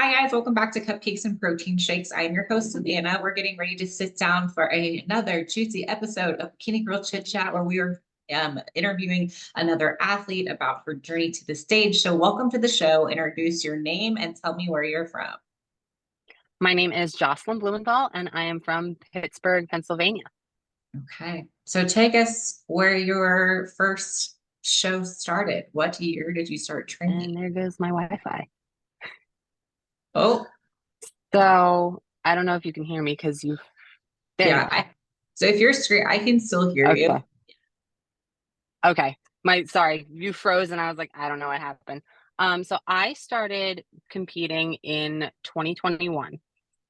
Hi guys, welcome back to Cupcakes and Protein Shakes. I'm your host, Savannah. We're getting ready to sit down for another juicy episode of Bikini Girl Chit Chat where we are interviewing another athlete about her journey to the stage. So welcome to the show. Introduce your name and tell me where you're from. My name is Jocelyn Blumenthal, and I am from Pittsburgh, Pennsylvania. Okay, so take us where your first show started. What year did you start training? And there goes my Wi-Fi. Oh, So I don't know if you can hear me because there you yeah. go. So if you're straight, I can still hear you. Okay. Okay. Sorry, you froze and I was like, I don't know what happened. So I started competing in 2021.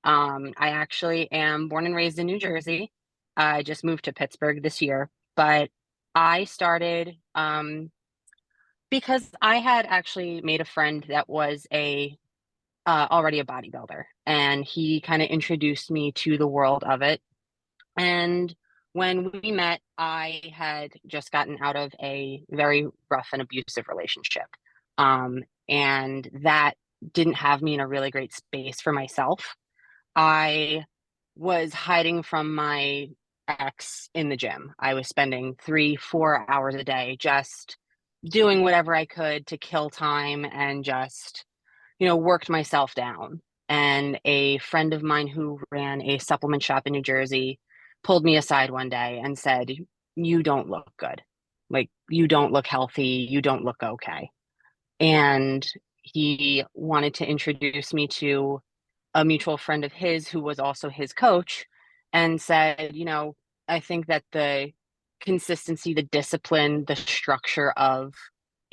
I actually am born and raised in New Jersey. I just moved to Pittsburgh this year, but I started because I had actually made a friend that was already a bodybuilder, and he kind of introduced me to the world of it. And when we met, I had just gotten out of a very rough and abusive relationship. And that didn't have me in a really great space for myself. I was hiding from my ex in the gym. I was spending 3, 4 hours a day just doing whatever I could to kill time and just worked myself down. And a friend of mine who ran a supplement shop in New Jersey pulled me aside one day and said, "You don't look good. Like, you don't look healthy. You don't look okay." And he wanted to introduce me to a mutual friend of his who was also his coach and said, I think that the consistency, the discipline, the structure of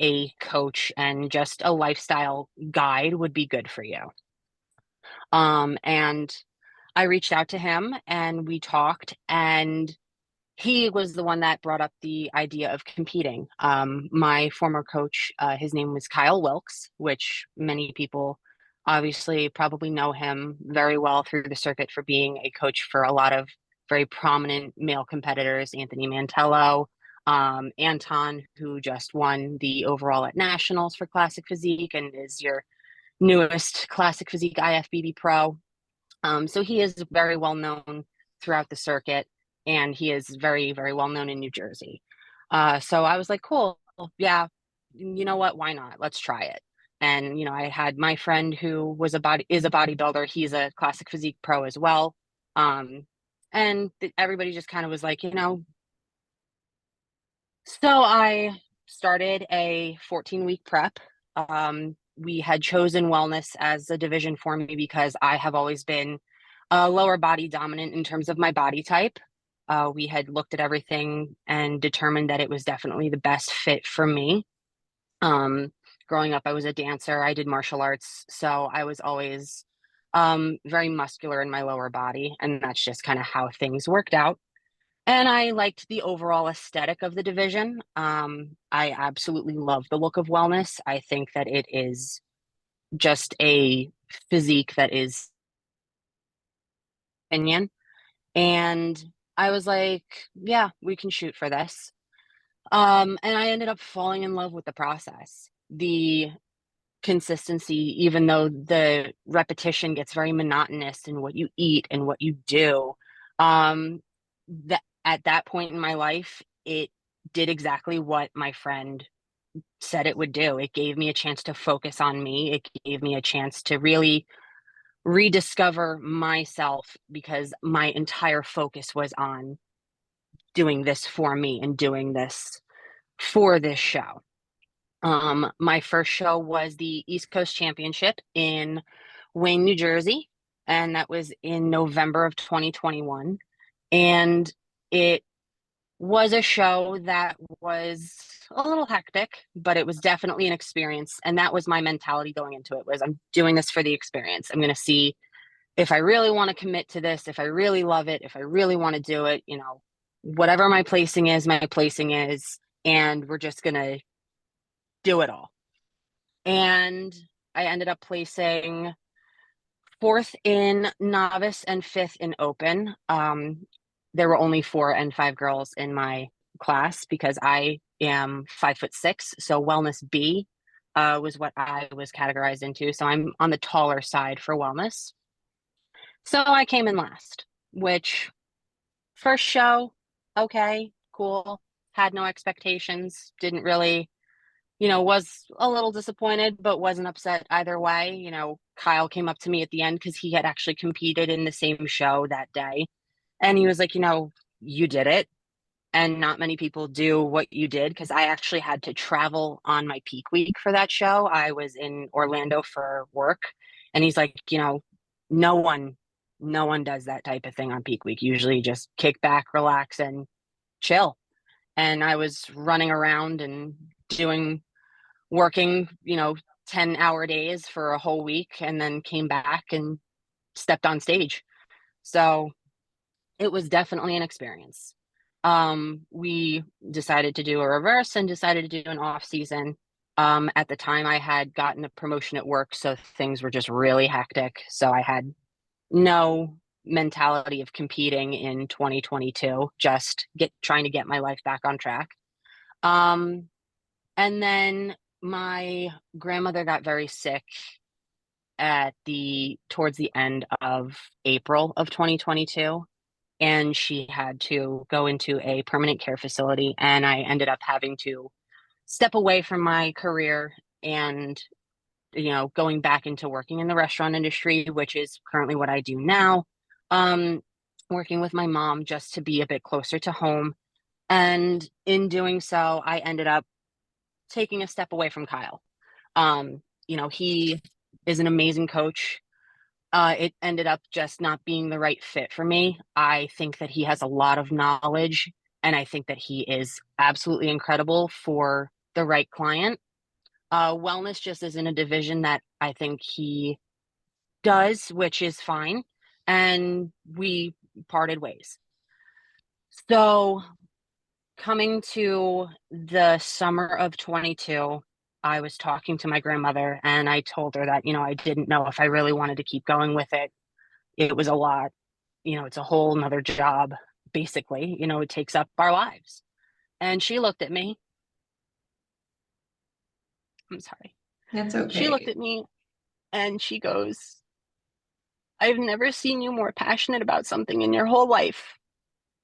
a coach and just a lifestyle guide would be good for you. And I reached out to him and we talked, and he was the one that brought up the idea of competing. My former coach, his name was Kyle Wilkes, which many people obviously probably know him very well through the circuit for being a coach for a lot of very prominent male competitors, Anthony Mantello, Anton, who just won the overall at nationals for classic physique and is your newest classic physique IFBB pro. So he is very well known throughout the circuit, and he is very, very well known in New Jersey. So I was like, cool, yeah, you know what? Why not? Let's try it. And I had my friend who is a bodybuilder. He's a classic physique pro as well. And everybody just kind of was like, So I started a 14-week prep. We had chosen wellness as a division for me because I have always been lower body dominant in terms of my body type. We had looked at everything and determined that it was definitely the best fit for me. Growing up, I was a dancer. I did martial arts, so I was always very muscular in my lower body, and that's just kind of how things worked out. And I liked the overall aesthetic of the division. I absolutely love the look of wellness. I think that it is just a physique that is opinion. And I was like, yeah, we can shoot for this. And I ended up falling in love with the process. The consistency, even though the repetition gets very monotonous in what you eat and what you do, that at that point in my life, it did exactly what my friend said it would do. It gave me a chance to focus on me. It gave me a chance to really rediscover myself because my entire focus was on doing this for me and doing this for this show. My first show was the East Coast Championship in Wayne, New Jersey, and that was in November of 2021. And it was a show that was a little hectic, but it was definitely an experience. And that was my mentality going into it, was I'm doing this for the experience. I'm going to see if I really want to commit to this, if I really love it, if I really want to do it, whatever my placing is, and we're just going to do it all. And I ended up placing fourth in novice and fifth in open. There were only 4 and 5 girls in my class because I am 5'6", so wellness B was what I was categorized into. So I'm on the taller side for wellness. So I came in last, which first show, okay, cool. Had no expectations, didn't really, was a little disappointed, but wasn't upset either way. Kyle came up to me at the end because he had actually competed in the same show that day. And he was like, you did it. And not many people do what you did, because I actually had to travel on my peak week for that show. I was in Orlando for work. And he's like, no one, no one does that type of thing on peak week. Usually just kick back, relax, and chill. And I was running around and working, 10-hour days for a whole week, and then came back and stepped on stage. So it was definitely an experience. We decided to do a reverse and decided to do an off season. At the time, I had gotten a promotion at work, so things were just really hectic. So I had no mentality of competing in 2022, just trying to get my life back on track. And then my grandmother got very sick towards the end of April of 2022, and she had to go into a permanent care facility, and I ended up having to step away from my career and going back into working in the restaurant industry, which is currently what I do now. Working with my mom just to be a bit closer to home. And in doing so, I ended up taking a step away from Kyle. He is an amazing coach. It ended up just not being the right fit for me. I think that he has a lot of knowledge, and I think that he is absolutely incredible for the right client. Wellness just isn't a division that I think he does, which is fine. And we parted ways. So coming to the summer of 22, I was talking to my grandmother, and I told her that, I didn't know if I really wanted to keep going with it. It was a lot, it's a whole nother job, basically, it takes up our lives. And she looked at me. I'm sorry. That's She looked okay. at me and she goes, I've never seen you more passionate about something in your whole life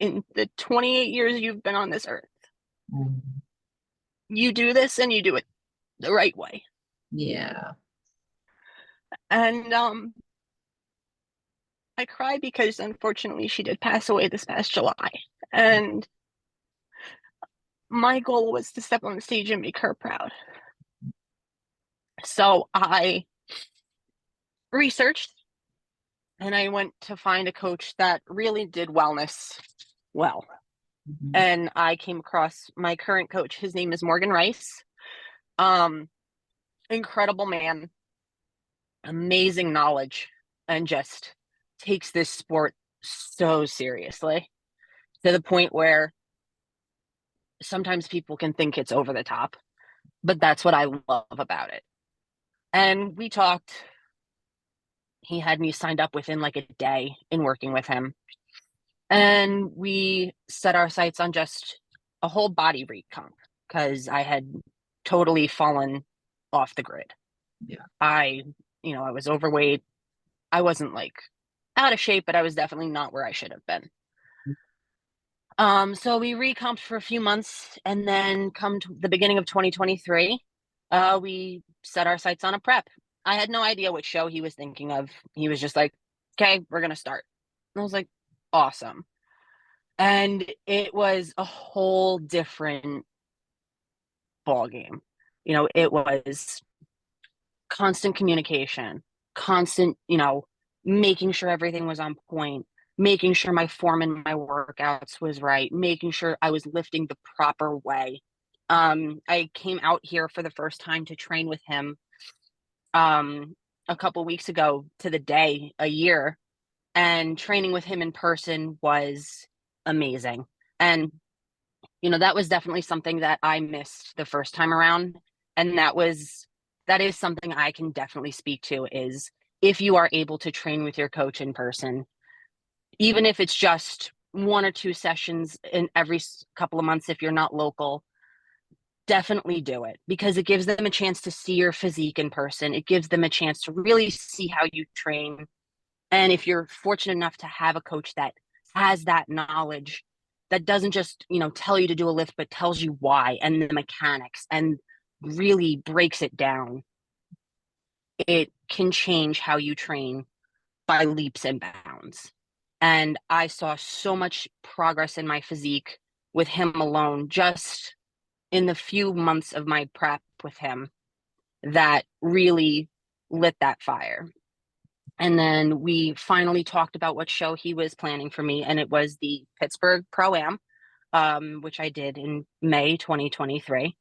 in the 28 years you've been on this earth. Mm. You do this and you do it the right way. Yeah. And I cry because unfortunately she did pass away this past July. And my goal was to step on the stage and make her proud. So I researched and I went to find a coach that really did wellness well. Mhm. And I came across my current coach. His name is Morgan Rice. Incredible man, amazing knowledge, and just takes this sport so seriously, to the point where sometimes people can think it's over the top, but that's what I love about it. And we talked. He had me signed up within like a day in working with him. And we set our sights on just a whole body recomp, because I had totally fallen off the grid. Yeah. I was overweight. I wasn't like out of shape, but I was definitely not where I should have been. So we recomped for a few months, and then come to the beginning of 2023, we set our sights on a prep. I had no idea what show he was thinking of. He was just like, okay, we're going to start. And I was like, awesome. And it was a whole different ball game. It was constant communication, constant, making sure everything was on point, making sure my form in my workouts was right, making sure I was lifting the proper way. I came out here for the first time to train with him a couple weeks ago to the day, a year, and training with him in person was amazing. And that was definitely something that I missed the first time around. And that is something I can definitely speak to, is if you are able to train with your coach in person, even if it's just 1 or 2 sessions in every couple of months, if you're not local, definitely do it, because it gives them a chance to see your physique in person. It gives them a chance to really see how you train. And if you're fortunate enough to have a coach that has that knowledge, that doesn't just, tell you to do a lift, but tells you why and the mechanics and really breaks it down, it can change how you train by leaps and bounds. And I saw so much progress in my physique with him alone, just in the few months of my prep with him, that really lit that fire. And then we finally talked about what show he was planning for me, and it was the Pittsburgh Pro-Am, which I did in May 2023.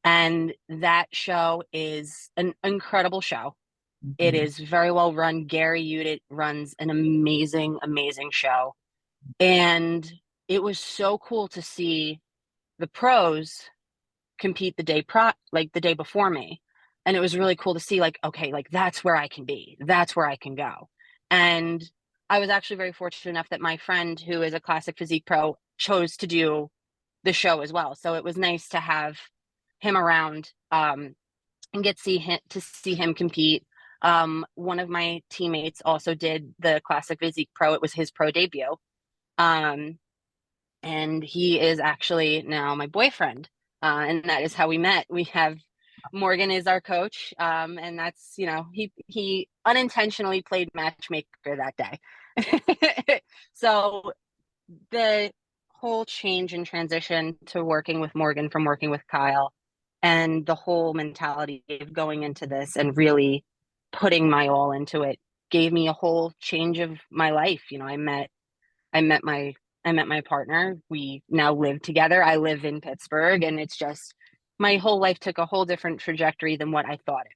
And that show is an incredible show. It is very well run. Gary Udit runs an amazing, amazing show. And it was so cool to see the pros compete the day before me. And it was really cool to see, like, okay, like that's where I can be. That's where I can go. And I was actually very fortunate enough that my friend, who is a classic physique pro, chose to do the show as well. So it was nice to have him around, and get to see him compete. One of my teammates also did the classic physique pro. It was his pro debut. And he is actually now my boyfriend. And that is how we met. We have Morgan is our coach. And that's, he unintentionally played matchmaker that day. So the whole change and transition to working with Morgan from working with Kyle, and the whole mentality of going into this and really putting my all into it, gave me a whole change of my life. I met my partner. We now live together. I live in Pittsburgh, and it's just, my whole life took a whole different trajectory than what I thought it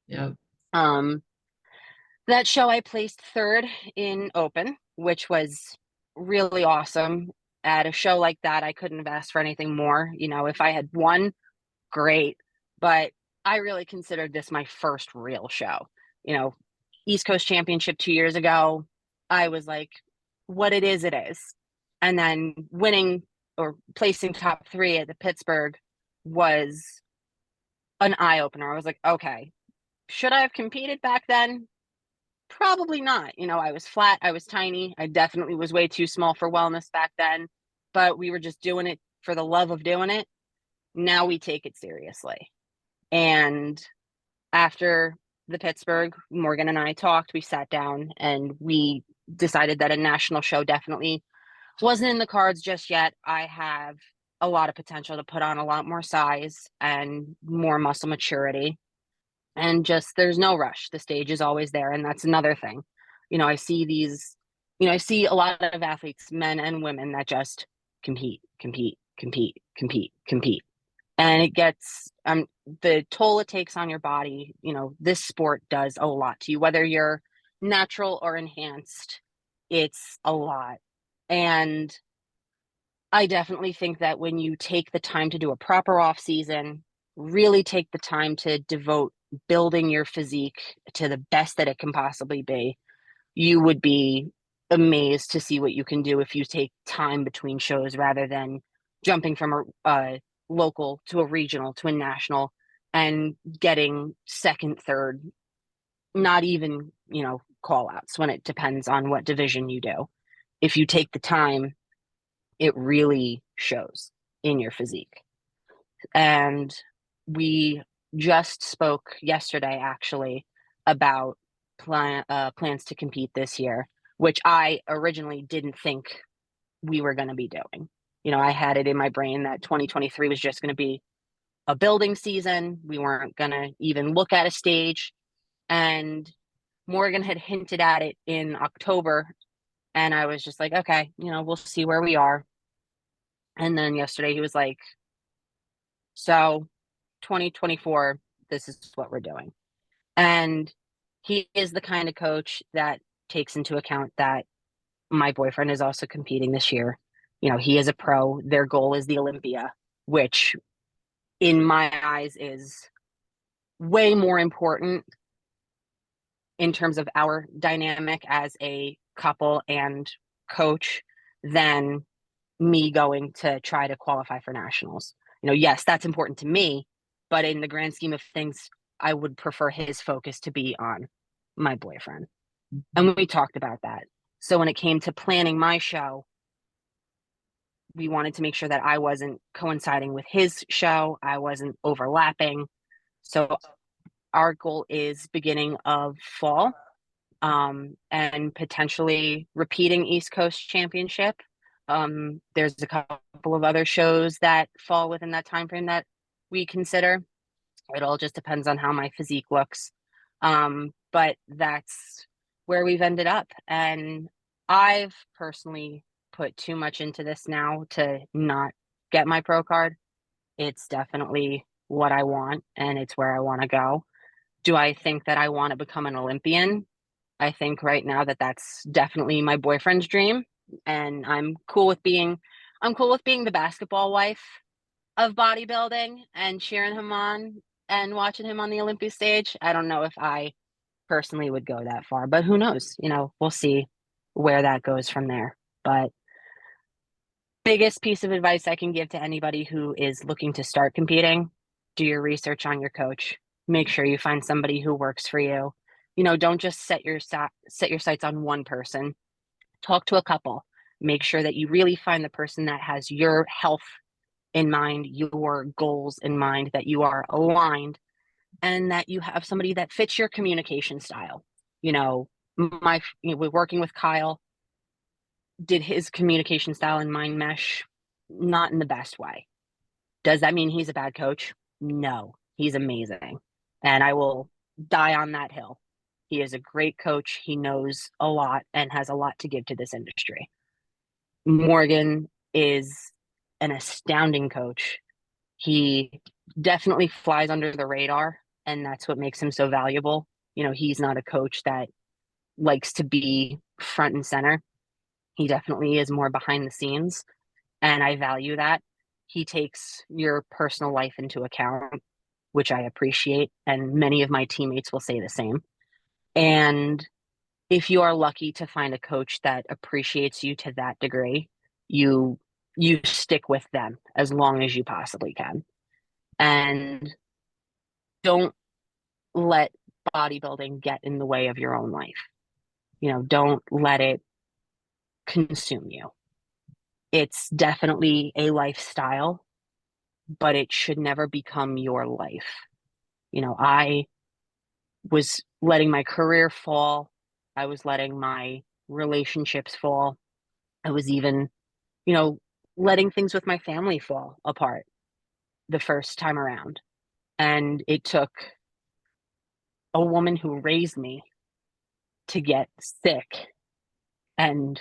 Yeah. would. That show I placed third in open, which was really awesome. At a show like that, I couldn't have asked for anything more. If I had won, great. But I really considered this my first real show. East Coast Championship 2 years ago, I was like, what it is, it is. And then winning or placing top 3 at the Pittsburgh was an eye opener. I was like, okay, should I have competed back then? Probably not. I was flat. I was tiny. I definitely was way too small for wellness back then, but we were just doing it for the love of doing it. Now we take it seriously. And after the Pittsburgh, Morgan and I talked, we sat down and we decided that a national show definitely wasn't in the cards just yet. I have a lot of potential to put on a lot more size and more muscle maturity. And just, there's no rush. The stage is always there. And that's another thing. I see a lot of athletes, men and women, that just compete. And it gets, the toll it takes on your body. This sport does a lot to you, whether you're natural or enhanced, it's a lot. And I definitely think that when you take the time to do a proper off season, really take the time to devote building your physique to the best that it can possibly be, you would be amazed to see what you can do if you take time between shows rather than jumping from a local to a regional to a national and getting second, third, not even, call outs, when it depends on what division you do. If you take the time, it really shows in your physique. And we just spoke yesterday, actually, about plans to compete this year, which I originally didn't think we were going to be doing. I had it in my brain that 2023 was just going to be a building season. We weren't going to even look at a stage. And Morgan had hinted at it in October. And I was just like, okay, we'll see where we are. And then yesterday he was like, so 2024, this is what we're doing. And he is the kind of coach that takes into account that my boyfriend is also competing this year. He is a pro. Their goal is the Olympia, which in my eyes is way more important in terms of our dynamic as a couple and coach than me going to try to qualify for nationals. Yes, that's important to me, but in the grand scheme of things, I would prefer his focus to be on my boyfriend. And we talked about that. So when it came to planning my show, we wanted to make sure that I wasn't coinciding with his show, I wasn't overlapping. So our goal is beginning of fall, and potentially repeating East Coast Championship. There's a couple of other shows that fall within that time frame that we consider. It all just depends on how my physique looks. But that's where we've ended up. And I've personally put too much into this now to not get my pro card. It's definitely what I want and it's where I want to go. Do I think that I want to become an Olympian? I think right now that that's definitely my boyfriend's dream, and I'm cool with being the basketball wife of bodybuilding and cheering him on and watching him on the Olympia stage. I don't know if I personally would go that far, but who knows? We'll see where that goes from there. But biggest piece of advice I can give to anybody who is looking to start competing, do your research on your coach. Make sure you find somebody who works for you. Don't just set your sights on one person. Talk to a couple. Make sure that you really find the person that has your health in mind, your goals in mind, that you are aligned, and that you have somebody that fits your communication style. We're working with Kyle. Did his communication style and mine mesh? Not in the best way. Does that mean he's a bad coach? No, he's amazing. And I will die on that hill. He is a great coach. He knows a lot and has a lot to give to this industry. Morgan is an astounding coach. He definitely flies under the radar, and that's what makes him so valuable. He's not a coach that likes to be front and center. He definitely is more behind the scenes, and I value that. He takes your personal life into account, which I appreciate, and many of my teammates will say the same. And if you are lucky to find a coach that appreciates you to that degree, you stick with them as long as you possibly can. And don't let bodybuilding get in the way of your own life. Don't let it consume you. It's definitely a lifestyle, but it should never become your life. I was letting my career fall. I was letting my relationships fall. I was even, letting things with my family fall apart the first time around. And it took a woman who raised me to get sick and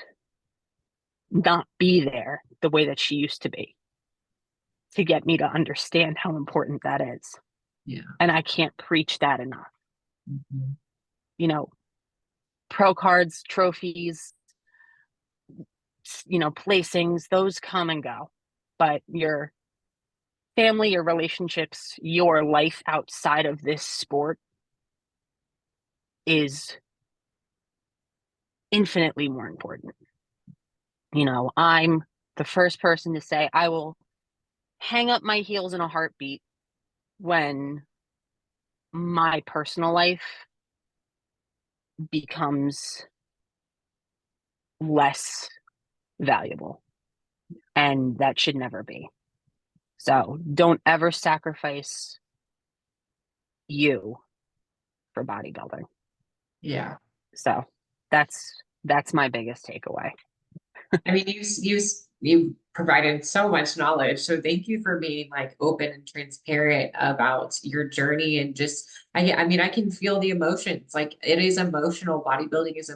not be there the way that she used to be to get me to understand how important that is. Yeah. And I can't preach that enough. Mm-hmm. Pro cards, trophies, placings, those come and go. But your family, your relationships, your life outside of this sport is infinitely more important. I'm the first person to say I will hang up my heels in a heartbeat when my personal life becomes less valuable. And that should never be. So don't ever sacrifice you for bodybuilding. Yeah. So that's my biggest takeaway. I mean, you provided so much knowledge. So thank you for being like open and transparent about your journey and just I mean, I can feel the emotions. Like it is emotional. Bodybuilding is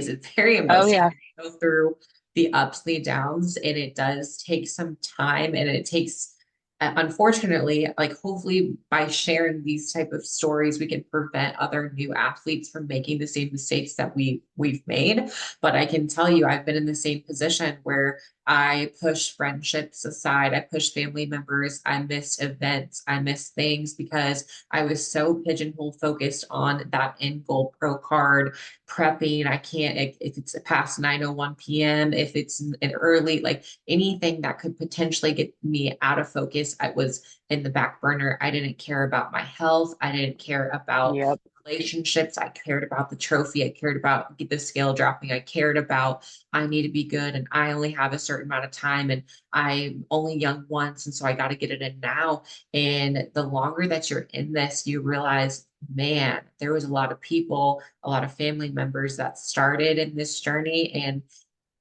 a very Oh emotional. yeah. You go through the ups, the downs, and it does take some time and it takes unfortunately, like hopefully by sharing these type of stories, we can prevent other new athletes from making the same mistakes that we've made. But I can tell you, I've been in the same position where I pushed friendships aside. I pushed family members. I missed events. I missed things because I was so pigeonhole focused on that end goal pro card prepping. I can't, if it's past 9:01 p.m., if it's an early, like anything that could potentially get me out of focus, I was in the back burner. I didn't care about my health. I didn't care about Yep. relationships. I cared about the trophy. I cared about the scale dropping. I cared about I need to be good and I only have a certain amount of time and I'm only young once. And so I got to get it in now. And the longer that you're in this, you realize, man, there was a lot of people, a lot of family members that started in this journey. And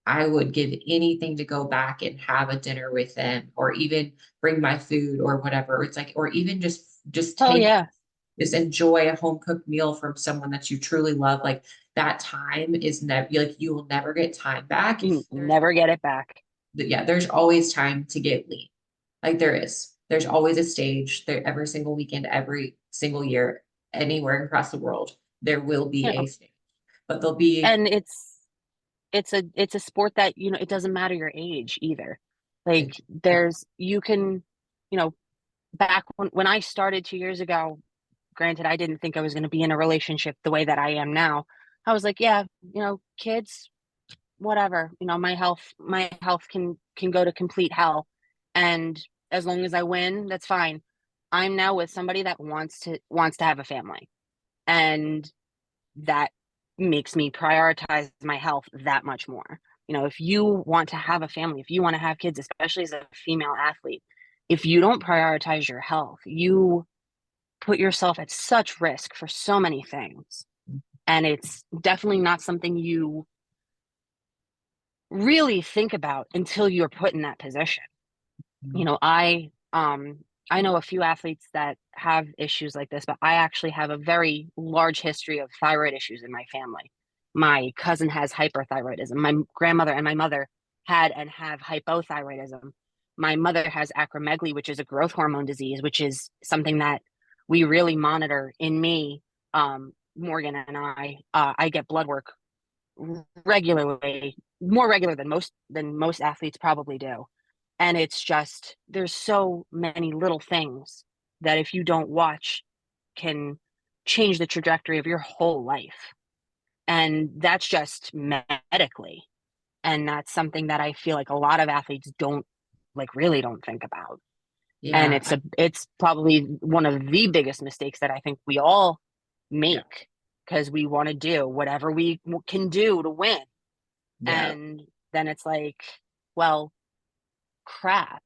I would give anything to go back and have a dinner with them or even bring my food or whatever. It's like, or even just Oh take yeah. just enjoy a home cooked meal from someone that you truly love. Like that time is never like you will never get time back. You There's never get it back. yeah, there's always time to get lean. Like there is. There's always a stage there every single weekend, every single year, anywhere across the world. There will be You a know, stage. But there'll be and it's a sport that, it doesn't matter your age either. Like there's you can, you know, back when I started 2 years ago, granted, I didn't think I was going to be in a relationship the way that I am now. I was like, yeah, kids, whatever. My health can go to complete hell, and as long as I win, that's fine. I'm now with somebody that wants to have a family, and that makes me prioritize my health that much more. If you want to have a family, if you want to have kids, especially as a female athlete, if you don't prioritize your health, you put yourself at such risk for so many things. And it's definitely not something you really think about until you're put in that position. I know a few athletes that have issues like this, but I actually have a very large history of thyroid issues in my family. My cousin has hyperthyroidism. My grandmother and my mother had and have hypothyroidism. My mother has acromegaly, which is a growth hormone disease, which is something that we really monitor in me. Morgan and I get blood work regularly, more regular than most athletes probably do. And it's just there's so many little things that if you don't watch can change the trajectory of your whole life. And that's just medically. And that's something that I feel like a lot of athletes don't really don't think about. And yeah, it's probably one of the biggest mistakes that I think we all yeah, make, because we want to do whatever we can do to win. yeah. And then it's like, well, crap.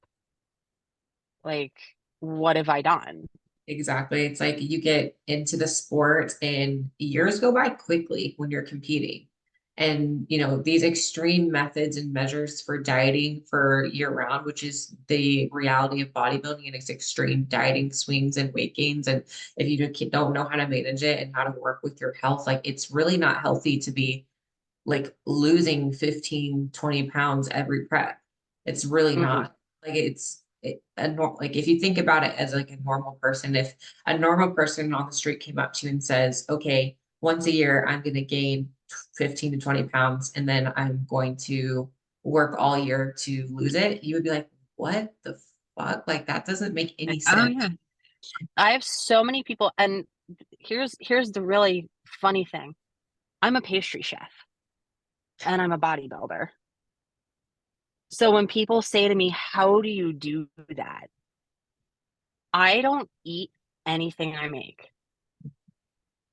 Like, what have I done? Exactly. It's like you get into the sport and years go by quickly when you're competing. And, these extreme methods and measures for dieting for year round, which is the reality of bodybuilding and its extreme dieting swings and weight gains. And if you don't know how to manage it and how to work with your health, like it's really not healthy to be like losing 15, 20 pounds every prep. It's really Mm-mm. not like like if you think about it as like a normal person, if a normal person on the street came up to you and says, okay, once a year, I'm going to gain 15 to 20 pounds and then I'm going to work all year to lose it, you would be like, what the fuck? Like that doesn't make any Oh sense. yeah. I have so many people, and here's the really funny thing. I'm a pastry chef and I'm a bodybuilder. So when people say to me, "How do you do that?" I don't eat anything I make.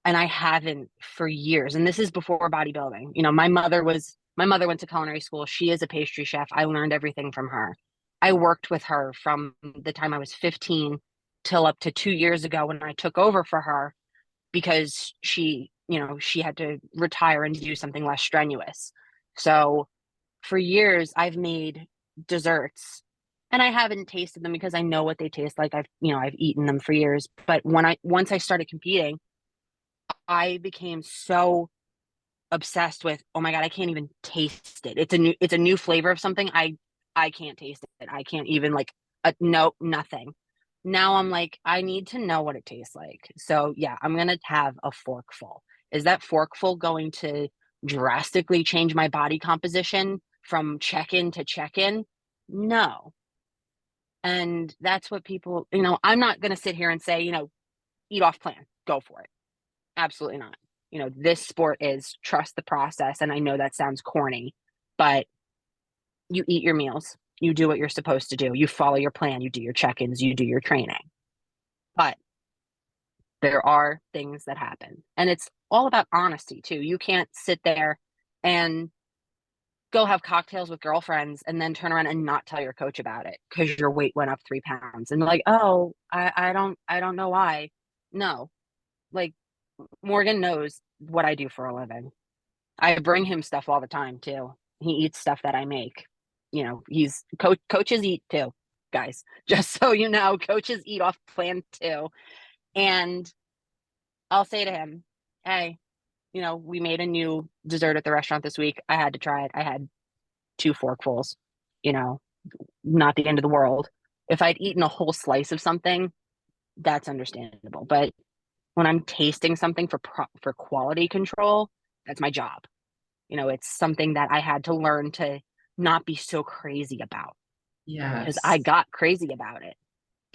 And I haven't for years. And this is before bodybuilding. My mother went to culinary school. She is a pastry chef. I learned everything from her. I worked with her from the time I was 15 till up to 2 years ago when I took over for her, because she had to retire and do something less strenuous. So for years I've made desserts, and I haven't tasted them because I know what they taste like. I've eaten them for years. But once I started competing, I became so obsessed with, oh my God, I can't even taste it. It's a new flavor of something. I can't taste it. I can't even no, nothing. Now I'm like, I need to know what it tastes like. So yeah, I'm gonna have a forkful. Is that forkful going to drastically change my body composition from check-in to check-in? No. And that's what people, I'm not going to sit here and say, eat off plan, go for it. Absolutely not. This sport is trust the process. And I know that sounds corny, but you eat your meals, you do what you're supposed to do, you follow your plan, you do your check-ins, you do your training. But there are things that happen. And it's all about honesty too. You can't sit there and go have cocktails with girlfriends and then turn around and not tell your coach about it because your weight went up 3 pounds and like, oh, I don't know why. No, like Morgan knows what I do for a living. I bring him stuff all the time too. He eats stuff that I make. He's coaches eat too, guys. Just so you know, coaches eat off plan too. And I'll say to him, hey, we made a new dessert at the restaurant this week. I had to try it. I had 2 forkfuls, not the end of the world. If I'd eaten a whole slice of something, that's understandable. But when I'm tasting something for quality control, that's my job. It's something that I had to learn to not be so crazy about because I Yes. got crazy about it.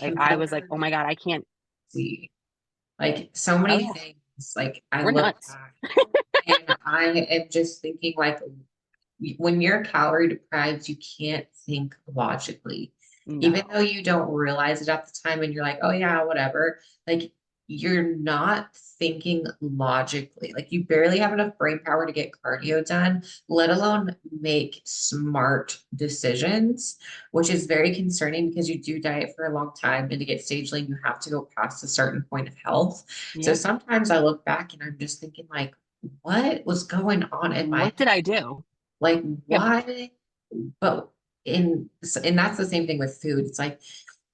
Like I was like, oh my God, I can't. See, like so Oh many yeah, things, like I we're look nuts. back and I am just thinking like when you're calorie deprived, you can't think logically. Even No, though you don't realize it at the time and you're like, oh yeah, whatever. Like you're not thinking logically. Like you barely have enough brain power to get cardio done, let alone make smart decisions, which is very concerning because you do diet for a long time and to get stage lean, you have to go past a certain point of health. So yeah. sometimes I look back and I'm just thinking like, what was going on in my What did I do? like, Yeah, why? But and that's the same thing with food. It's like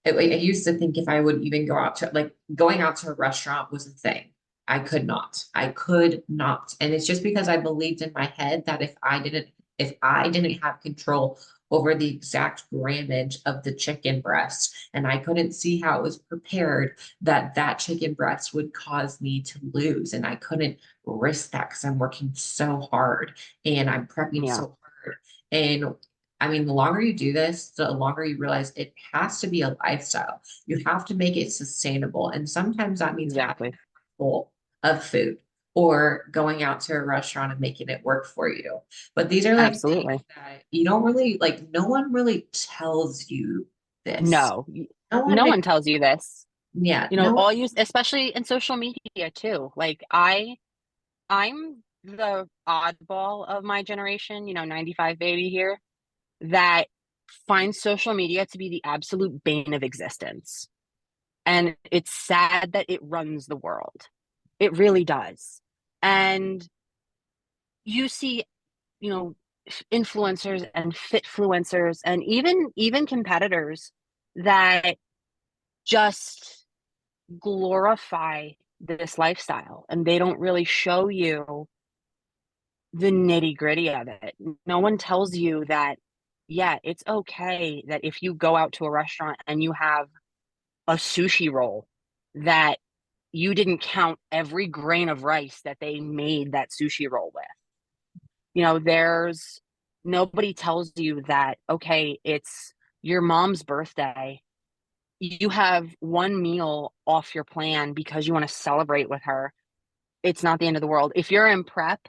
I used to think if I would even go out to like going out to a restaurant was a thing. I could not. I could not. And it's just because I believed in my head that if I didn't have control over the exact grammage of the chicken breast and I couldn't see how it was prepared, that chicken breast would cause me to lose. And I couldn't risk that because I'm working so hard and I'm prepping yeah, so hard. And I mean, the longer you do this, the longer you realize it has to be a lifestyle. You have to make it sustainable. And sometimes that means having exactly. a bowl of food or going out to a restaurant and making it work for you. But these are like things Absolutely. that you don't really like, no one really tells you this. No, No one no makes, one tells you this. yeah, no one, All you, especially in social media too. Like I'm the oddball of my generation, 95 baby here, that finds social media to be the absolute bane of existence. And it's sad that it runs the world. It really does. And you see, you know, influencers and fitfluencers and even competitors that just glorify this lifestyle and they don't really show you the nitty gritty of it. No one tells you that, yeah, it's okay that if you go out to a restaurant and you have a sushi roll, that you didn't count every grain of rice that they made that sushi roll with. There's nobody tells you that, okay, it's your mom's birthday. You have one meal off your plan because you want to celebrate with her. It's not the end of the world. If you're in prep,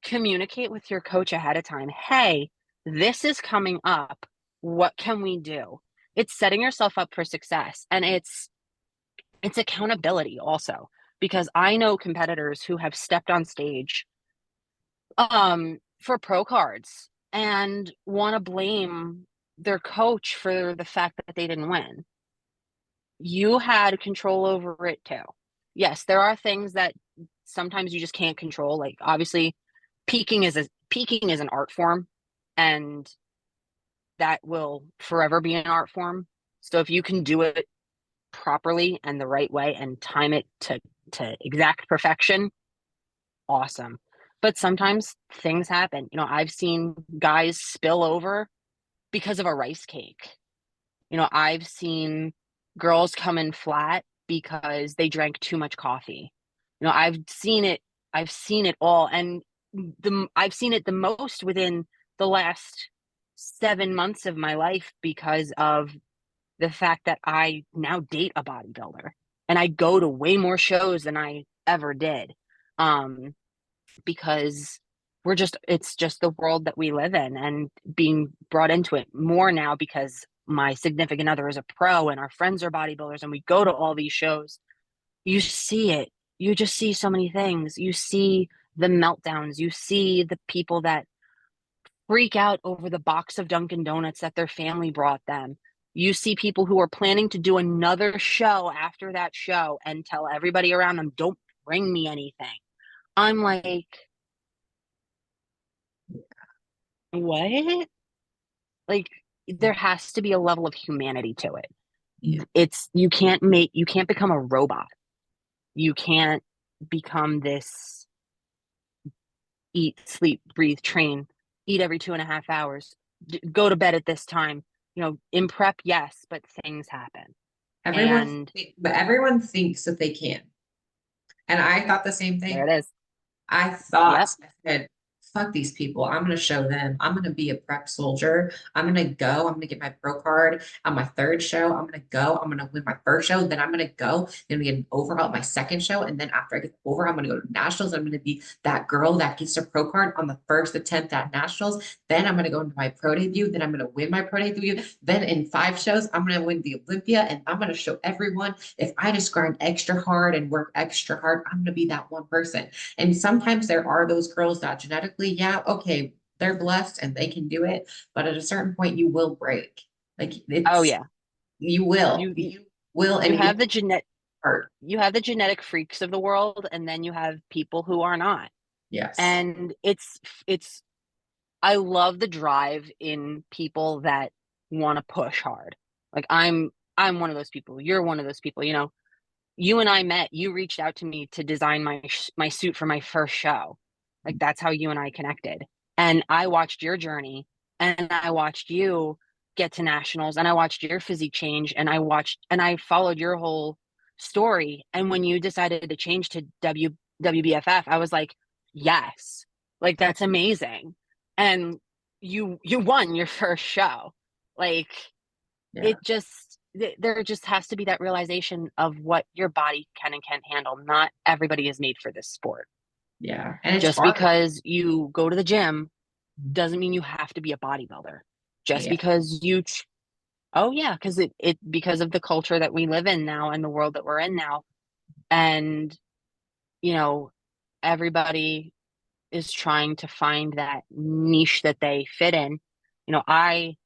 communicate with your coach ahead of time. Hey, this is coming up. What can we do? It's setting yourself up for success. And it's accountability also, because I know competitors who have stepped on stage for pro cards and want to blame their coach for the fact that they didn't win. You had control over it too. Yes, there are things that sometimes you just can't control. Like obviously peaking is an art form and that will forever be an art form. So if you can do it properly and the right way and time it to exact perfection, awesome. But sometimes things happen. I've seen guys spill over because of a rice cake. I've seen girls come in flat because they drank too much coffee. I've seen it all. And I've seen it the most within the last 7 months of my life because of the fact that I now date a bodybuilder and I go to way more shows than I ever did. Because it's just the world that we live in, and being brought into it more now because my significant other is a pro and our friends are bodybuilders and we go to all these shows. You see it. You just see so many things. You see the meltdowns. You see the people that freak out over the box of Dunkin' Donuts that their family brought them. You see people who are planning to do another show after that show and tell everybody around them, don't bring me anything. I'm like, what? Like, there has to be a level of humanity to it. Yeah. You can't become a robot. You can't become this eat, sleep, breathe, train, eat every 2.5 hours, go to bed at this time. In prep, yes, but things happen. And But everyone thinks that they can. And I thought the same there thing. it is. I thought, Yep. I said, fuck these people. I'm going to show them. I'm going to be a prep soldier. I'm going to go. I'm going to get my pro card on my third show. I'm going to go. I'm going to win my first show. Then I'm going to go. Then we get an overall at my second show. And then after I get over, I'm going to go to nationals. I'm going to be that girl that gets a pro card on the first attempt at nationals. Then I'm going to go into my pro debut. Then I'm going to win my pro debut. Then in 5 shows, I'm going to win the Olympia. And I'm going to show everyone if I just grind extra hard and work extra hard, I'm going to be that one person. And sometimes there are those girls that genetically, yeah, okay, they're blessed and they can do it. But at a certain point, you will break. Like Oh it's, yeah. you will, You you will, you and have it the genetic hurt. you have the genetic freaks of the world, and then you have people who are not. Yes. And it's I love the drive in people that want to push hard. Like I'm one of those people. You're one of those people. You and I met. You reached out to me to design my suit for my first show. Like that's how you and I connected. And I watched your journey, and I watched you get to nationals, and I watched your physique change, and I followed your whole story. And when you decided to change to WBFF, I was like, yes, like that's amazing. And you won your first show. Like Yeah. it just there just has to be that realization of what your body can and can't handle. Not everybody is made for this sport. Yeah. And it's Just far. because you go to the gym doesn't mean you have to be a bodybuilder. Just Yeah. because oh yeah, because because of the culture that we live in now and the world that we're in now. And you know, everybody is trying to find that niche that they fit in. I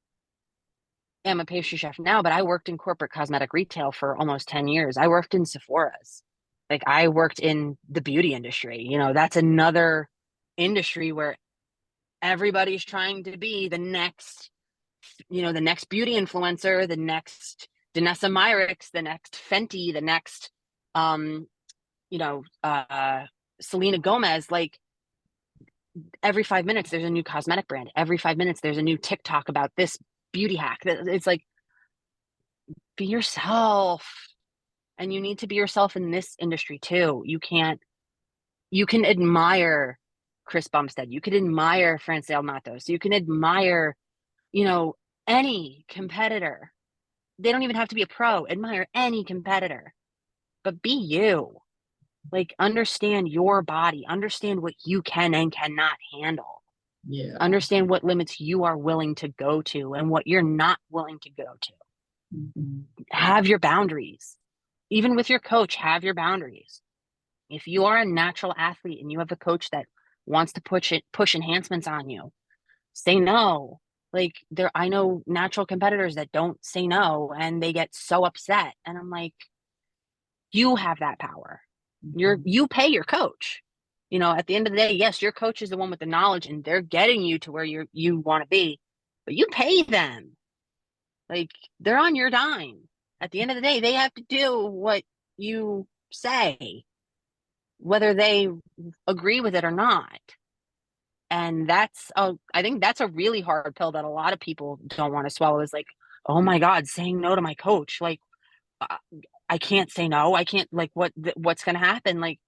am a pastry chef now, but I worked in corporate cosmetic retail for almost 10 years. I worked in Sephora's. Like I worked in the beauty industry. That's another industry where everybody's trying to be the next beauty influencer, the next Danessa Myricks, the next Fenty, the next, um, Selena Gomez. Like every 5 minutes, there's a new cosmetic brand. Every 5 minutes, there's a new TikTok about this beauty hack. It's like, be yourself. And you need to be yourself in this industry too. You can admire Chris Bumstead. You can admire Francel Matos. You can admire, any competitor. They don't even have to be a pro. Admire any competitor, but be you. Like understand your body, understand what you can and cannot handle. Yeah. Understand what limits you are willing to go to and what you're not willing to go to. Mhm. Have your boundaries. Even with your coach, have your boundaries. If you are a natural athlete and you have a coach that wants to push enhancements on you, say no. Like I know natural competitors that don't say no and they get so upset. And I'm like, you have that power. Mhm. You pay your coach. At the end of the day, yes, your coach is the one with the knowledge and they're getting you to where you want to be, but you pay them. Like they're on your dime. At the end of the day, they have to do what you say, whether they agree with it or not. And I think that's a really hard pill that a lot of people don't want to swallow, is like, oh my God, saying no to my coach. Like, uh, I can't say no. I can't, like, what's going to happen? Like,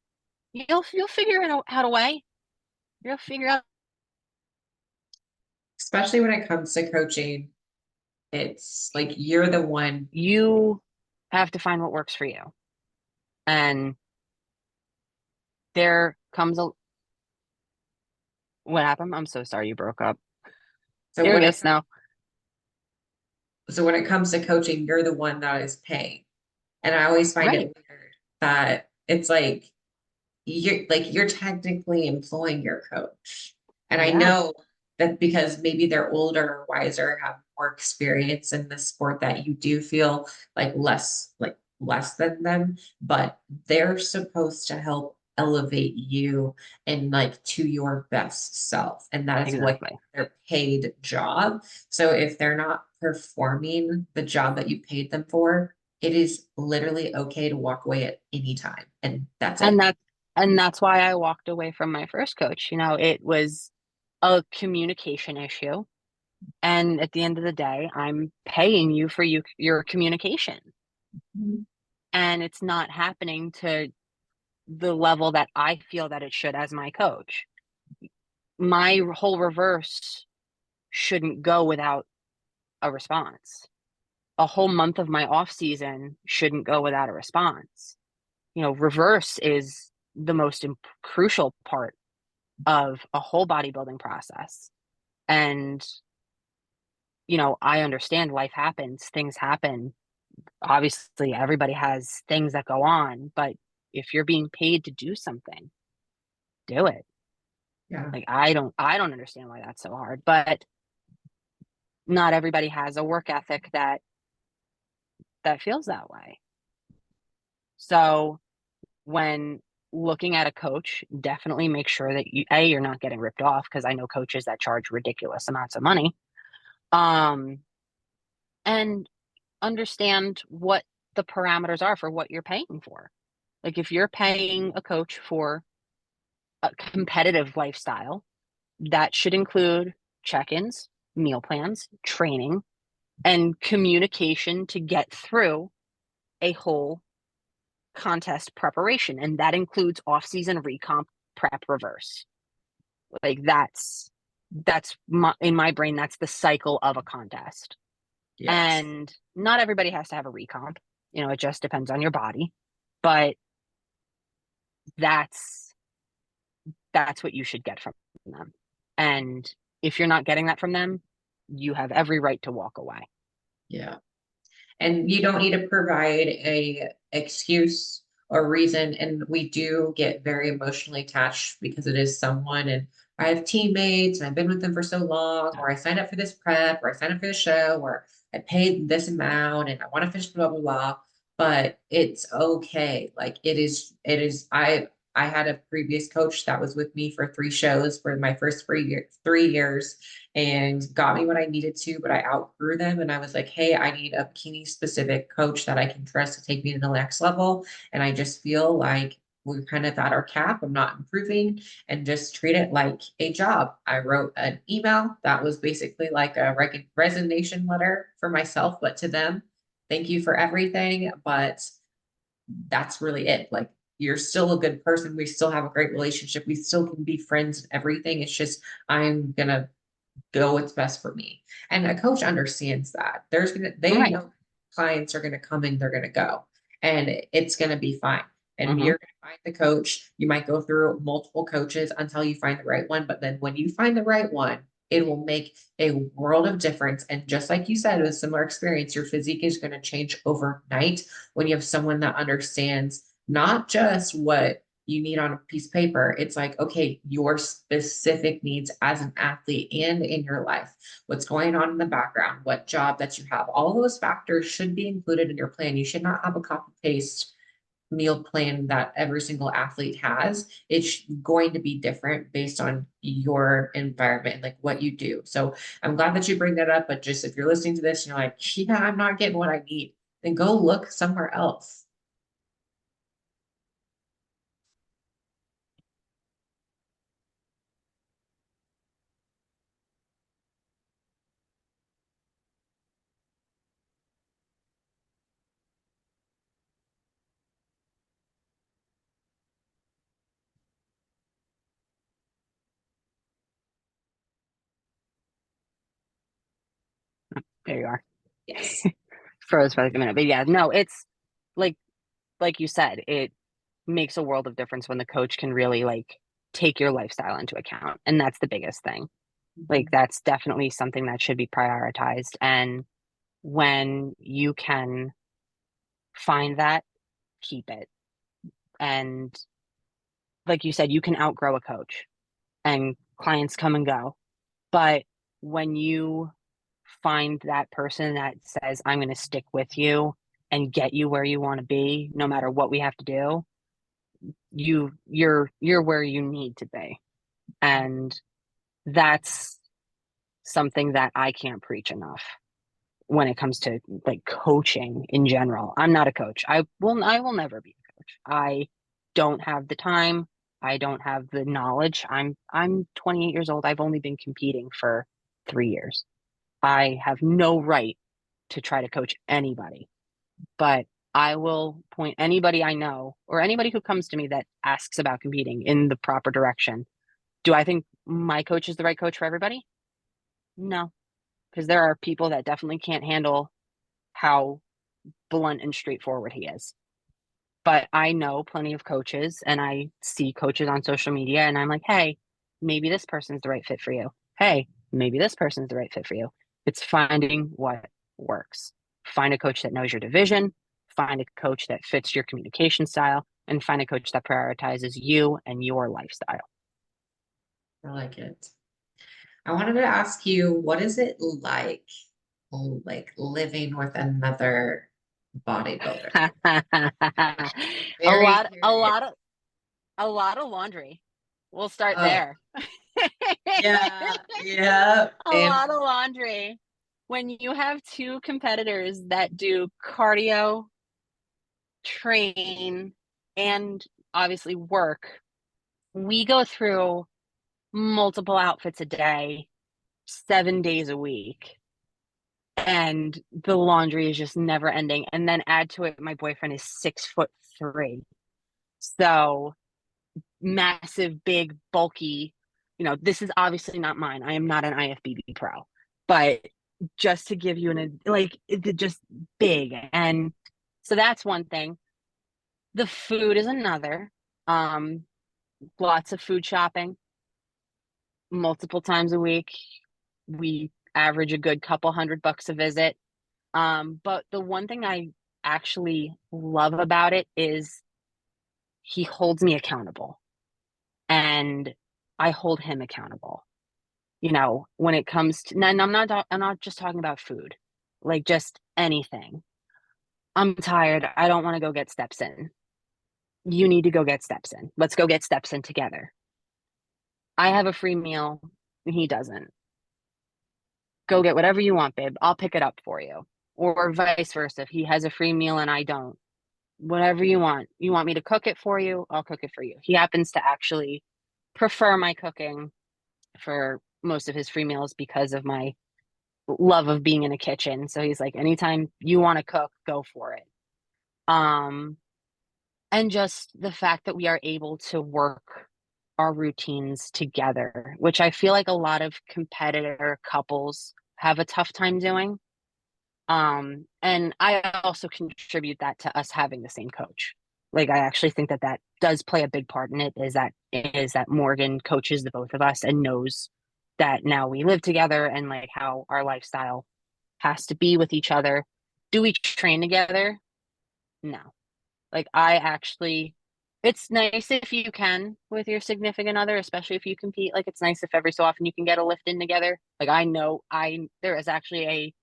you'll figure it out a way. You'll figure out. especially when it comes to coaching, it's like you're the one. You have to find what works for you. And there comes a what happened? I'm so sorry you broke up. So There we when go, it Snow. so when it comes to coaching, you're the one that is paying. And I always find Right. it weird that it's like you're technically employing your coach. And I Yeah, know that because maybe they're older or wiser, have more experience in the sport, that you do feel like less than them, but they're supposed to help elevate you and like to your best self. And that is what exactly. their paid job. So if they're not performing the job that you paid them for, it is literally okay to walk away at any time. And that's And it. that's why I walked away from my first coach. It was a communication issue. And at the end of the day, I'm paying you for your communication. Mhm. And it's not happening to the level that I feel that it should as my coach. My whole reverse shouldn't go without a response. A whole month of my off season shouldn't go without a response. Reverse is the most crucial part of a whole bodybuilding process. And, I understand life happens, things happen. Obviously, everybody has things that go on, but if you're being paid to do something, do it. Yeah. Like I don't understand why that's so hard, but not everybody has a work ethic that feels that way. So, when looking at a coach, definitely make sure that you're not getting ripped off because I know coaches that charge ridiculous amounts of money. Um, and understand what the parameters are for what you're paying for. Like if you're paying a coach for a competitive lifestyle, that should include check-ins, meal plans, training, and communication to get through a whole contest preparation. And that includes off-season recomp, prep, reverse. Like in my brain, that's the cycle of a contest. Yes. And not everybody has to have a recomp. It just depends on your body. But that's that's what you should get from them. And if you're not getting that from them, you have every right to walk away. Yeah. And you don't need to provide a excuse or reason. And we do get very emotionally attached because it is someone, and I have teammates and I've been with them for so long, Yeah. or I signed up for this prep, or I signed up for the show, or I paid this amount and I want to finish blah blah blah. But it's okay. Like it is I had a previous coach that was with me for 3 shows for my first 3 years and got me what I needed to, but I outgrew them. And I was like, hey, I need a bikini specific coach that I can trust to take me to the next level. And I just feel like we're kind of at our cap. I'm not improving, and just treat it like a job. I wrote an email that was basically like a resignation letter for myself, but to them, thank you for everything. But that's really it. Like, you're still a good person. We still have a great relationship. We still can be friends and everything. It's just, I'm gonna go what's best for me. And a coach understands that. They Right. know clients are gonna come and they're gonna go, and it's gonna be fine. And Hmm. you're gonna find the coach. You might go through multiple coaches until you find the right one, but then when you find the right one, it will make a world of difference. And just like you said, with a similar experience, your physique is going to change overnight when you have someone that understands not just what you need on a piece of paper. It's like, okay, your specific needs as an athlete and in your life, what's going on in the background, what job that you have, all those factors should be included in your plan. You should not have a copy paste meal plan that every single athlete has. It's going to be different based on your environment, like what you do. So I'm glad that you bring that up. But just if you're listening to this and you're like, yeah, I'm not getting what I need, then go look somewhere else. There you are. Yes. Froze for like a minute. But yeah, no, it's like you said, it makes a world of difference when the coach can really like take your lifestyle into account. And that's the biggest thing. Like that's definitely something that should be prioritized. And when you can find that, keep it. And like you said, you can outgrow a coach and clients come and go. But when you find that person that says, I'm going to stick with you and get you where you want to be, no matter what we have to do, you're where you need to be. And that's something that I can't preach enough when it comes to like coaching in general. I'm not a coach. I will never be a coach. I don't have the time. I don't have the knowledge. I'm 28 years old. I've only been competing for 3 years. I have no right to try to coach anybody, but I will point anybody I know or anybody who comes to me that asks about competing in the proper direction. Do I think my coach is the right coach for everybody? No, because there are people that definitely can't handle how blunt and straightforward he is. But I know plenty of coaches and I see coaches on social media and I'm like, hey, maybe this person's the right fit for you. Hey, maybe this person's the right fit for you. It's finding what works. Find a coach that knows your division, find a coach that fits your communication style, and find a coach that prioritizes you and your lifestyle. I like it. I wanted to ask you, what is it like living with another bodybuilder? a Very lot, a curious. lot of, a lot of laundry. We'll start Oh, there. yeah, yeah. A lot of laundry. When you have two competitors that do cardio, train, and obviously work, we go through multiple outfits a day, 7 days a week. And the laundry is just never ending. And then add to it, my boyfriend is 6'3". So massive, big, bulky. This is obviously not mine. I am not an IFBB pro, but just to give you like, it's just big. And so that's one thing. The food is another. Um, Lots of food shopping multiple times a week. We average a good couple $100 a visit. But the one thing I actually love about it is he holds me accountable and I hold him accountable. When it comes to, and I'm not just talking about food, like just anything. I'm tired. I don't want to go get steps in. You need to go get steps in. Let's go get steps in together. I have a free meal and he doesn't. Go get whatever you want, babe. I'll pick it up for you. Or vice versa. If he has a free meal and I don't, whatever you want. You want me to cook it for you? I'll cook it for you. He happens to actually prefer my cooking for most of his free meals because of my love of being in a kitchen. So he's like, anytime you want to cook, go for it. Um, and just the fact that we are able to work our routines together, which I feel like a lot of competitor couples have a tough time doing. And I also contribute that to us having the same coach. Like I actually think that that does play a big part in it is that Morgan coaches the both of us and knows that now we live together and like how our lifestyle has to be with each other. Do we train together? No. Like I actually it's nice if you can with your significant other, especially if you compete. Like it's nice if every so often you can get a lift in together. Like I know I there is actually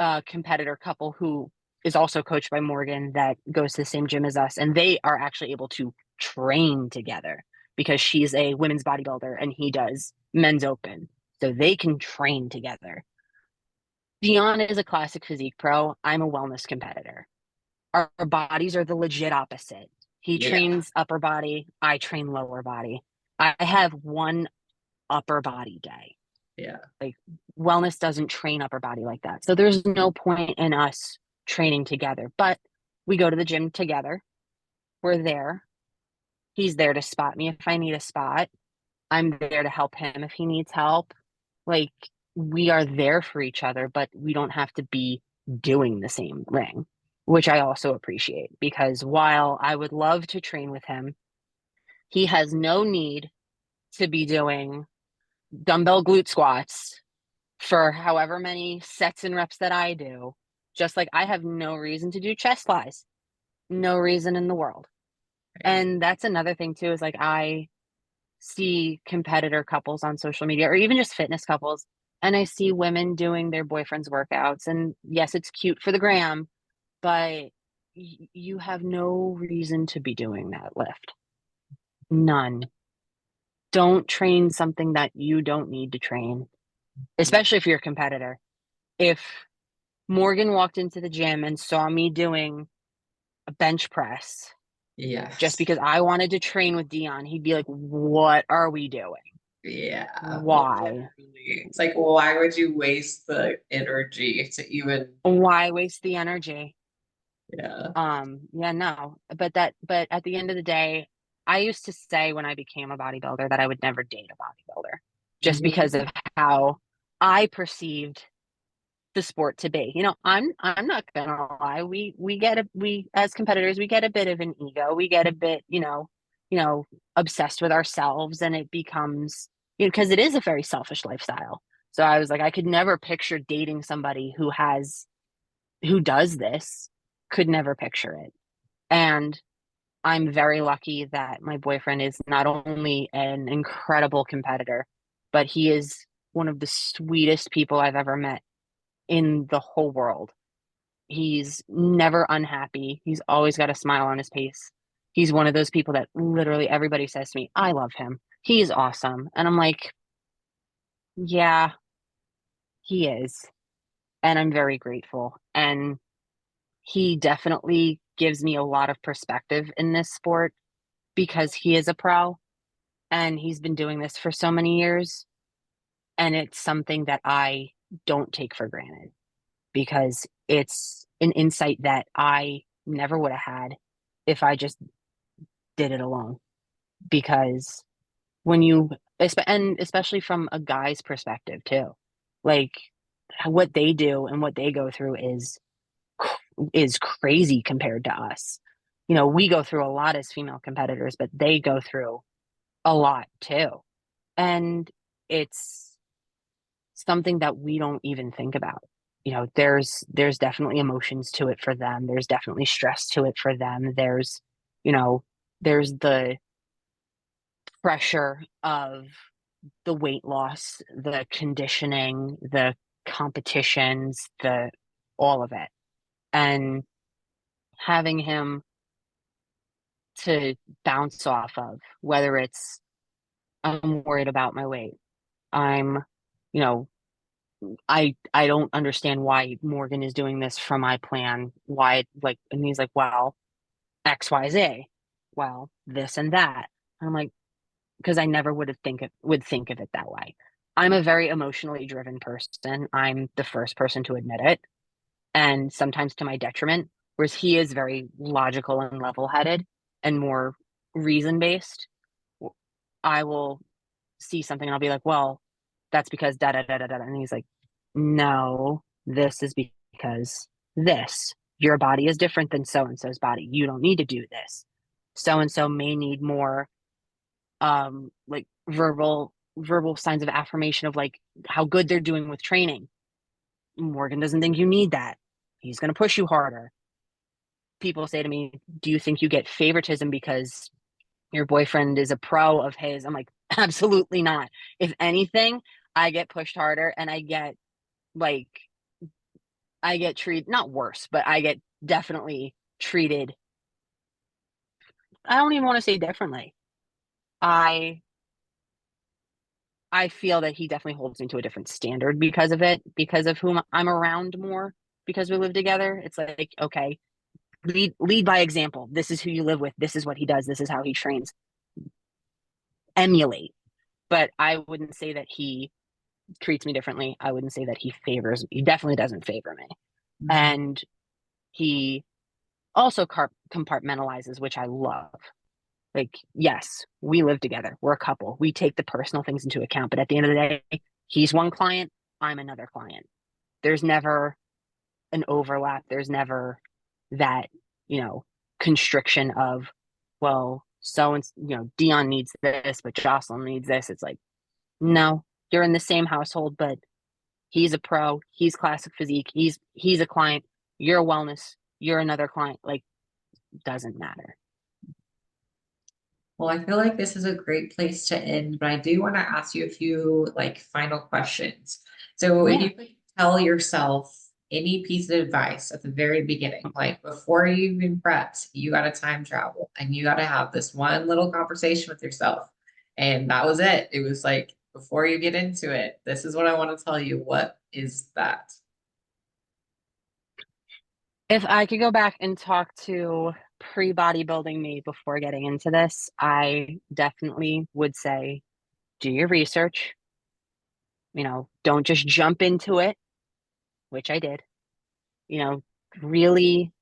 a competitor couple who is also coached by Morgan that goes to the same gym as us, and they are actually able to train together because she's a women's bodybuilder and he does men's open, so they can train together. Dion is a classic physique pro. I'm a wellness competitor. Our bodies are the legit opposite. He Yeah. trains upper body, I train lower body. I have one upper body day. Yeah. Like wellness doesn't train upper body like that. So there's no point in us training together, but we go to the gym together. We're there. He's there to spot me if I need a spot. I'm there to help him if he needs help. Like we are there for each other, but we don't have to be doing the same thing, which I also appreciate, because while I would love to train with him, he has no need to be doing dumbbell glute squats for however many sets and reps that I do. Just like I have no reason to do chest flies, no reason in the world. And that's another thing too, is like I see competitor couples on social media or even just fitness couples, and I see women doing their boyfriends' workouts. And yes, it's cute for the gram, but you have no reason to be doing that lift. None. Don't train something that you don't need to train, especially if you're a competitor. If Morgan walked into the gym and saw me doing a bench press just Yes. because I wanted to train with Dion, he'd be like, "What are we doing? Yeah. Why? Literally. It's like, why would you waste the energy to even, Why waste the energy?" yeah. Yeah, no. But at the end of the day, I used to say when I became a bodybuilder that I would never date a bodybuilder just Mhm. because of how I perceived the sport to be. I'm not gonna lie. We as competitors, we get a bit of an ego. We get a bit, you know, obsessed with ourselves, and it becomes, because it is a very selfish lifestyle. So I was like, I could never picture dating somebody who does this. Could never picture it. And I'm very lucky that my boyfriend is not only an incredible competitor, but he is one of the sweetest people I've ever met in the whole world. He's never unhappy. He's always got a smile on his face. He's one of those people that literally everybody says to me, I love him. He's awesome. And I'm like, yeah, he is. And I'm very grateful. And he definitely gives me a lot of perspective in this sport because he is a pro and he's been doing this for so many years. And it's something that I don't take for granted because it's an insight that I never would have had if I just did it alone. Because when you, and especially from a guy's perspective too, like what they do and what they go through is crazy compared to us. We go through a lot as female competitors, but they go through a lot too. And it's something that we don't even think about. There's definitely emotions to it for them. There's definitely stress to it for them. You know, there's the pressure of the weight loss, the conditioning, the competitions, the all of it. And having him to bounce off of, whether it's I'm worried about my weight, I'm, you know, I don't understand why Morgan is doing this for my plan. Why, like, and he's like, well, XYZ, well, this and that. And I'm like, because I never would think of it that way. I'm a very emotionally driven person. I'm the first person to admit it, and sometimes to my detriment. Whereas he is very logical and level-headed and more reason-based. I will see something and I'll be like, well, that's because da da da da da. And he's like, no, this is because this. Your body is different than so and so's body. You don't need to do this. So and so may need more like verbal signs of affirmation of like how good they're doing with training. Morgan doesn't think you need that. He's going to push you harder. People say to me, do you think you get favoritism because your boyfriend is a pro of his? I'm like, absolutely not. If anything, I get pushed harder and like I get treated not worse, but I get definitely treated. I don't even want to say differently. I I feel that he definitely holds me to a different standard because of it, because of whom I'm around more, because we live together. It's like, okay, lead by example. This is who you live with. This is what he does. This is how he trains. Emulate. But I wouldn't say that he treats me differently. I wouldn't say that he definitely doesn't favor me. Mhm. And he also compartmentalizes, which I love. Like, yes, we live together. We're a couple. We take the personal things into account. But at the end of the day, he's one client, I'm another client. There's never an overlap. There's never that, constriction of, well, so and Dion needs this, but Jocelyn needs this. It's like, no, you're in the same household, but he's a pro, he's classic physique, he's a client, you're a wellness, you're another client. Like, doesn't matter. Well, I feel like this is a great place to end, but I do want to ask you a few like final questions. So if Yeah. you could tell yourself any piece of advice at the very beginning, like before you even prepped, you got to time travel and you got to have this one little conversation with yourself. And that was it. It was like, before you get into it, this is what I want to tell you. What is that? If I could go back and talk to pre-bodybuilding me before getting into this, I definitely would say do your research. Don't just jump into it, which I did. Really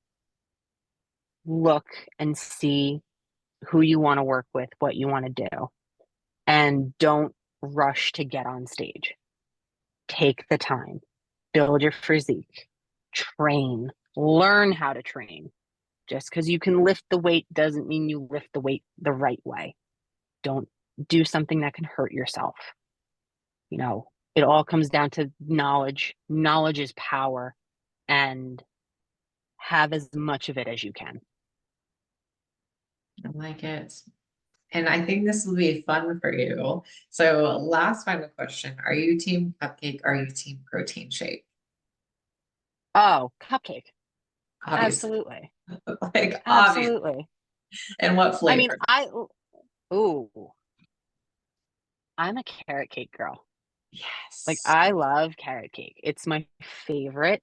look and see who you want to work with, what you want to do, and don't rush to get on stage. Take the time, build your physique, train, learn how to train. Just because you can lift the weight doesn't mean you lift the weight the right way. Don't do something that can hurt yourself. It all comes down to knowledge. Knowledge is power, and have as much of it as you can. I like it. And I think this will be fun for you. So last final question. Are you team cupcake? Are you team protein shake? Oh, cupcake. Obviously. Absolutely. Like obvious. Absolutely. And what I mean, flavor? ooh, I'm a carrot cake girl. Like, Yes. I love carrot cake. It's my favorite.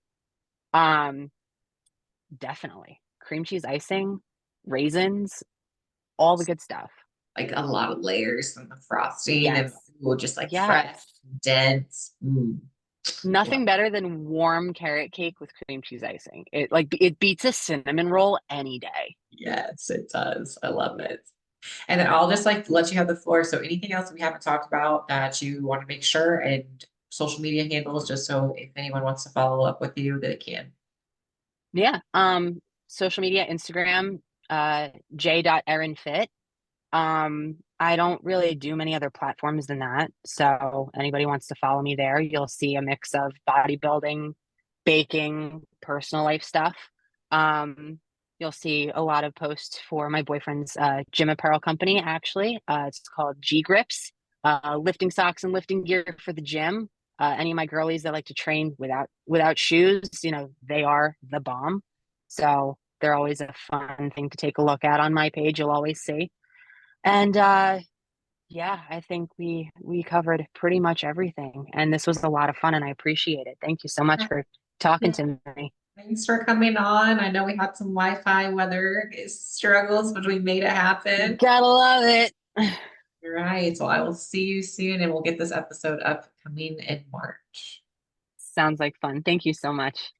Um, Definitely. Cream cheese icing, raisins, all the good stuff. Like a lot of layers from the frosting and Yes. ooh, just like fresh, Yes. dense. Mm. Nothing Love better than warm carrot cake with cream cheese icing. It beats a cinnamon roll any day. Yes, it does. I love it. And then I'll just like let you have the floor. So anything else we haven't talked about that you want to make sure, and social media handles, just so if anyone wants to follow up with you, they can. Yeah. Social media, Instagram, j.erinfit. I don't really do many other platforms than that. So anybody wants to follow me there, you'll see a mix of bodybuilding, baking, personal life stuff. You'll see a lot of posts for my boyfriend's gym apparel company, actually. It's called G Grips, lifting socks and lifting gear for the gym. Any of my girlies that like to train without shoes, they are the bomb. So they're always a fun thing to take a look at on my page. You'll always see. And yeah, I think we covered pretty much everything. And this was a lot of fun and I appreciate it. Thank you so much for talking Yeah. to me. Thanks for coming on. I know we had some Wi-Fi weather struggles, but we made it happen. Gotta love it. All right. So I will see you soon and we'll get this episode upcoming in March. Sounds like fun. Thank you so much.